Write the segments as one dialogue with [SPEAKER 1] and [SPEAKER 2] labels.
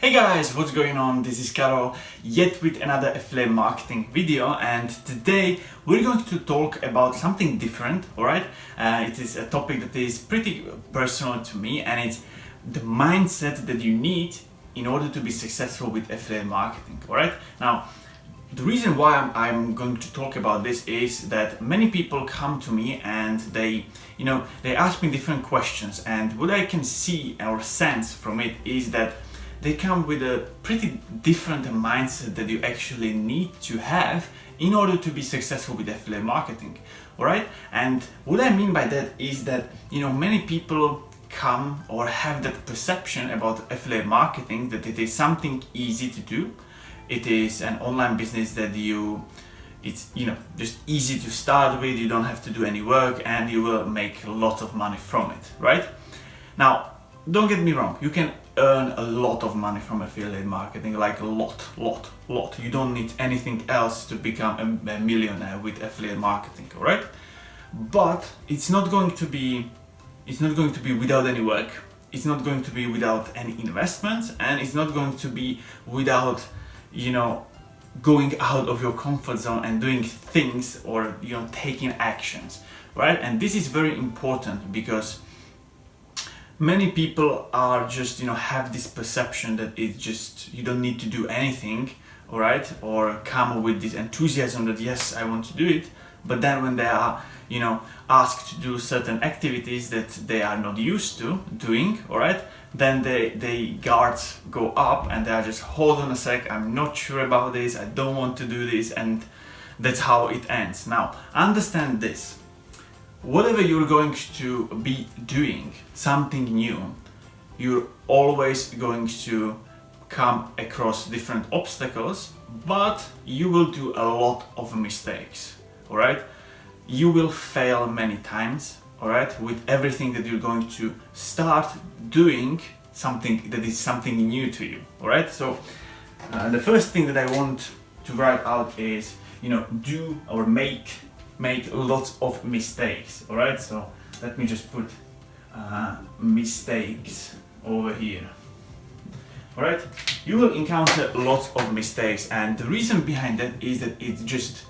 [SPEAKER 1] Hey guys, what's going on? This is Karol, yet with another affiliate marketing video, and today we're going to talk about something different, alright? It is a topic that is pretty personal to me, and it's the mindset that you need in order to be successful with affiliate marketing, alright? Now, the reason why I'm going to talk about this is that many people come to me and they ask me different questions, and what I can see or sense from it is that they come with a pretty different mindset that you actually need to have in order to be successful with affiliate marketing, alright? And what I mean by that is that, many people come or have that perception about affiliate marketing that it is something easy to do. It is an online business that it's just easy to start with, you don't have to do any work and you will make lots of money from it, right? Now, don't get me wrong, you can earn a lot of money from affiliate marketing, like a lot. You don't need anything else to become a millionaire with affiliate marketing, alright? But it's not going to be without any work, it's not going to be without any investments, and it's not going to be without, going out of your comfort zone and doing things or, taking actions, right? And this is very important because many people are just, have this perception that it's just, you don't need to do anything, all right? Or come with this enthusiasm that, yes, I want to do it. But then when they are, asked to do certain activities that they are not used to doing, all right? Then they guards go up and they are just, hold on a sec, I'm not sure about this, I don't want to do this, and that's how it ends. Now, understand this. Whatever you're going to be doing, something new, you're always going to come across different obstacles, but you will do a lot of mistakes, alright? You will fail many times, alright? With everything that you're going to start doing, something that is something new to you, alright? So the first thing that I want to write out is, do or make lots of mistakes, all right? So let me just put mistakes over here, all right? You will encounter lots of mistakes, and the reason behind that is that it's just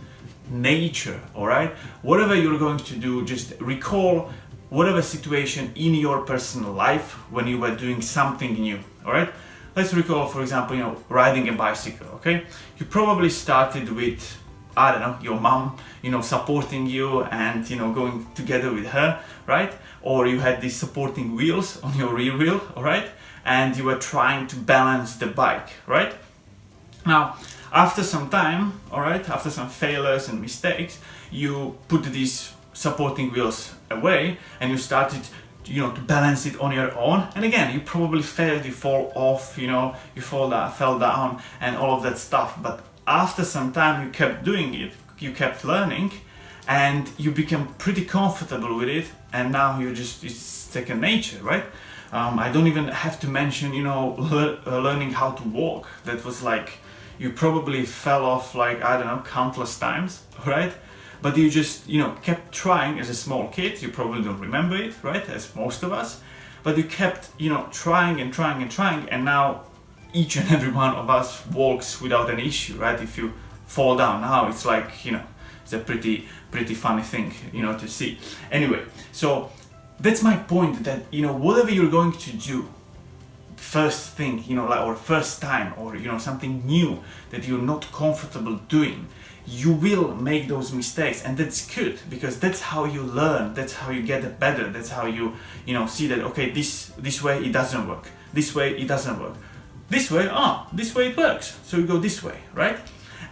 [SPEAKER 1] nature, all right? Whatever you're going to do, just recall whatever situation in your personal life when you were doing something new, all right? Let's recall, for example, riding a bicycle, okay? You probably started with, I don't know, your mom, supporting you and, going together with her, right? Or you had these supporting wheels on your rear wheel, all right? And you were trying to balance the bike, right? Now, after some time, all right, after some failures and mistakes, you put these supporting wheels away and you started to balance it on your own. And again, you probably failed, you fall off, you fell down and all of that stuff. But after some time, you kept doing it, you kept learning, and you became pretty comfortable with it, and now it's second nature, right? I don't even have to mention, learning how to walk. That was like, you probably fell off like, I don't know, countless times, right? But you just, kept trying as a small kid. You probably don't remember it, right? As most of us. But you kept, trying, and now each and every one of us walks without an issue, right? If you fall down now, it's like, it's a pretty funny thing, to see. Anyway, so that's my point, that, whatever you're going to do, first thing, or first time, or, something new that you're not comfortable doing, you will make those mistakes, and that's good because that's how you learn, that's how you get better, that's how you, see that, okay, this way it doesn't work, this way it doesn't work. This way it works. So you go this way, right?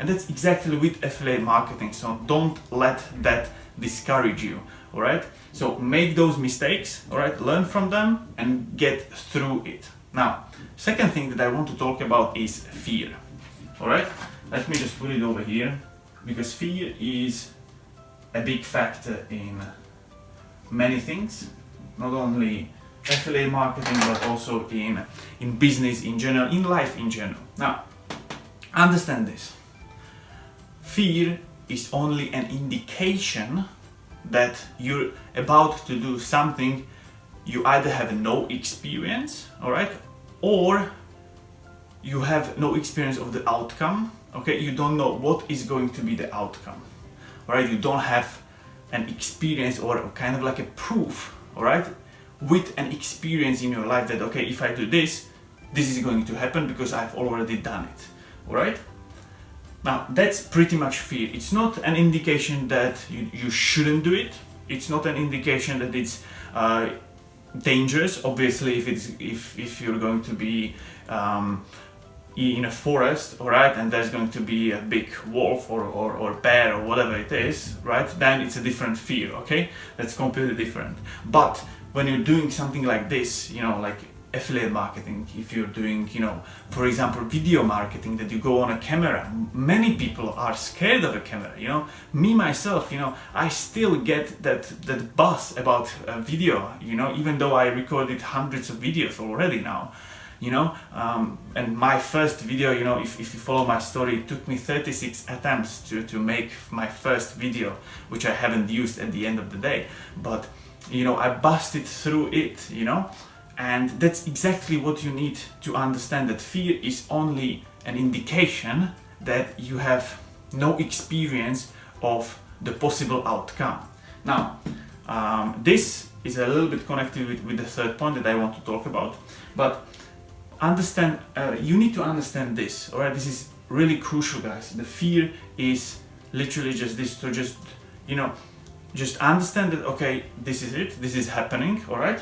[SPEAKER 1] And that's exactly with affiliate marketing. So don't let that discourage you, all right? So make those mistakes, all right? Learn from them and get through it. Now, second thing that I want to talk about is fear, all right? Let me just put it over here because fear is a big factor in many things, not only affiliate marketing, but also in business in general, in life in general. Now, understand this. Fear is only an indication that you're about to do something you either have no experience, all right, or you have no experience of the outcome. Okay, you don't know what is going to be the outcome. All right, you don't have an experience or kind of like a proof. All right, with an experience in your life that, okay, if I do this, this is going to happen because I've already done it. All right. Now that's pretty much fear. It's not an indication that you shouldn't do it. It's not an indication that it's dangerous. Obviously, if you're going to be in a forest, all right, and there's going to be a big wolf or bear or whatever it is, right, then it's a different fear. Okay, that's completely different. But when you're doing something like this, you know, like affiliate marketing, if you're doing, you know, for example, video marketing, that you go on a camera, many people are scared of a camera. You know, me myself, you know, I still get that buzz about video, you know, even though I recorded hundreds of videos already now, you know, and my first video, you know, if you follow my story, it took me 36 attempts to make my first video, which I haven't used at the end of the day, but you know, I busted through it, you know. And that's exactly what you need to understand, that fear is only an indication that you have no experience of the possible outcome. Now, this is a little bit connected with the third point that I want to talk about, but understand, you need to understand this, all right? This is really crucial, guys. The fear is literally just this, to just, you know, just understand that, okay, this is it, this is happening, all right?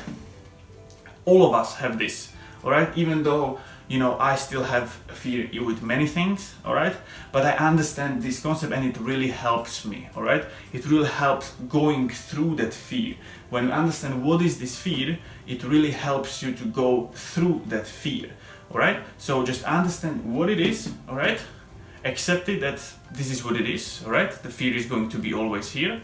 [SPEAKER 1] All of us have this, all right? Even though, you know, I still have fear with many things, all right? But I understand this concept and it really helps me, all right? It really helps going through that fear. When you understand what is this fear, it really helps you to go through that fear, all right? So just understand what it is, all right? Accept it, that this is what it is, all right? The fear is going to be always here,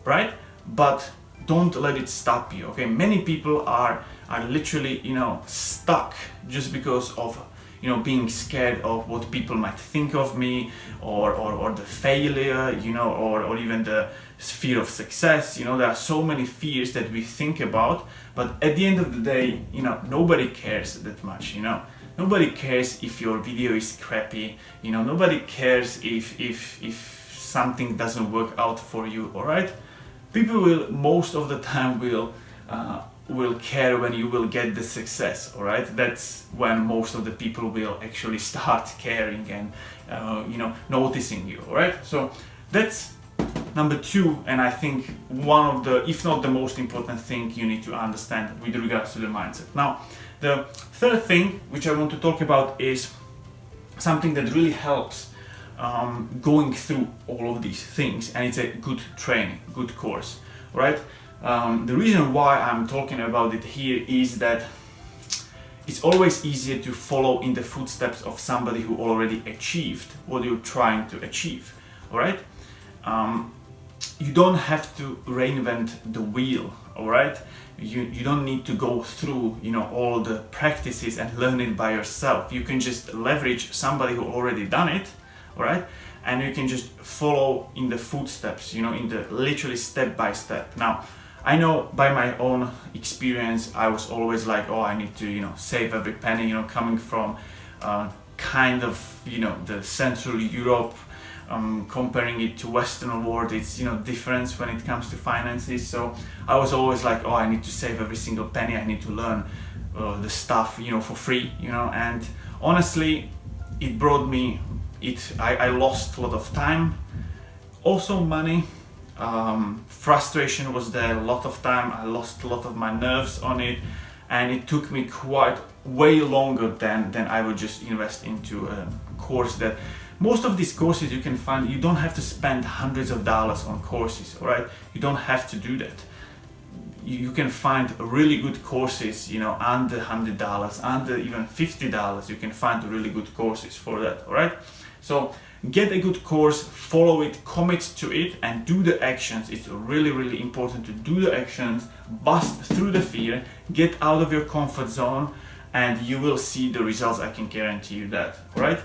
[SPEAKER 1] right? But don't let it stop you, okay? Many people are literally, you know, stuck just because of, you know, being scared of what people might think of me, or the failure, you know, or even the fear of success. You know, there are so many fears that we think about, but at the end of the day, you know, nobody cares that much, you know. Nobody cares if your video is crappy, you know, nobody cares if something doesn't work out for you, all right? People will, most of the time, will care when you will get the success, all right? That's when most of the people will actually start caring and, you know, noticing you, all right? So that's number two, and I think one of the, if not the most important thing you need to understand with regards to the mindset. Now, the third thing which I want to talk about is something that really helps going through all of these things, and it's a good training, good course, right? The reason why I'm talking about it here is that it's always easier to follow in the footsteps of somebody who already achieved what you're trying to achieve, all right? You don't have to reinvent the wheel, all right? You don't need to go through, you know, all the practices and learn it by yourself. You can just leverage somebody who already done it, all right? And you can just follow in the footsteps, you know, in the literally step by step. Now, I know by my own experience, I was always like, oh, I need to, you know, save every penny, you know, coming from kind of, you know, the Central Europe, comparing it to Western world, it's, you know, difference when it comes to finances. So I was always like, oh, I need to save every single penny, I need to learn the stuff, you know, for free, you know. And honestly, it brought me, I lost a lot of time, also money. Frustration was there a lot of time. I lost a lot of my nerves on it, and it took me way longer than I would just invest into a course. That most of these courses you can find, you don't have to spend hundreds of dollars on courses, all right? You don't have to do that. You can find really good courses, you know, under $100, under even $50. You can find really good courses for that, all right? So get a good course, follow it, commit to it, and do the actions. It's really, really important to do the actions, bust through the fear, get out of your comfort zone, and you will see the results. I can guarantee you that, all right?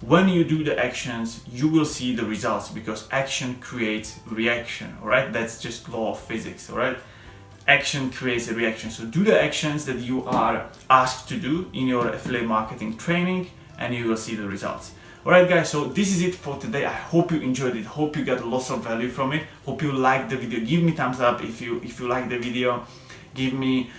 [SPEAKER 1] When you do the actions, you will see the results, because action creates reaction, all right? That's just law of physics, all right? action creates a reaction. So do the actions that you are asked to do in your affiliate marketing training and you will see the results. Alright guys, so this is it for today. I hope you enjoyed it, hope you got lots of value from it, hope you liked the video. Give me thumbs up if you like the video. Give me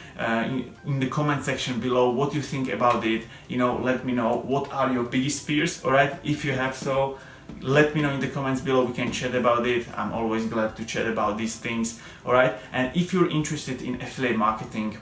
[SPEAKER 1] in the comment section below what you think about it. You know, let me know what are your biggest fears. Alright, if you have so, let me know in the comments below. We can chat about it. I'm always glad to chat about these things. Alright, and if you're interested in affiliate marketing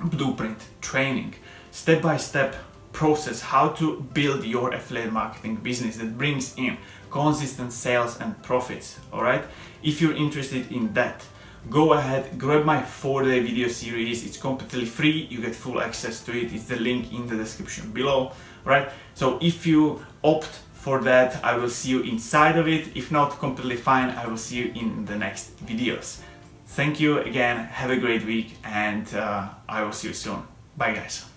[SPEAKER 1] blueprint training, step-by-step process how to build your affiliate marketing business that brings in consistent sales and profits. Alright, if you're interested in that, go ahead, grab my 4-day video series. It's completely free. You get full access to it. It's the link in the description below. Right? So if you opt for that, I will see you inside of it. If not, completely fine. I will see you in the next videos. Thank you again. Have a great week, and I will see you soon. Bye guys.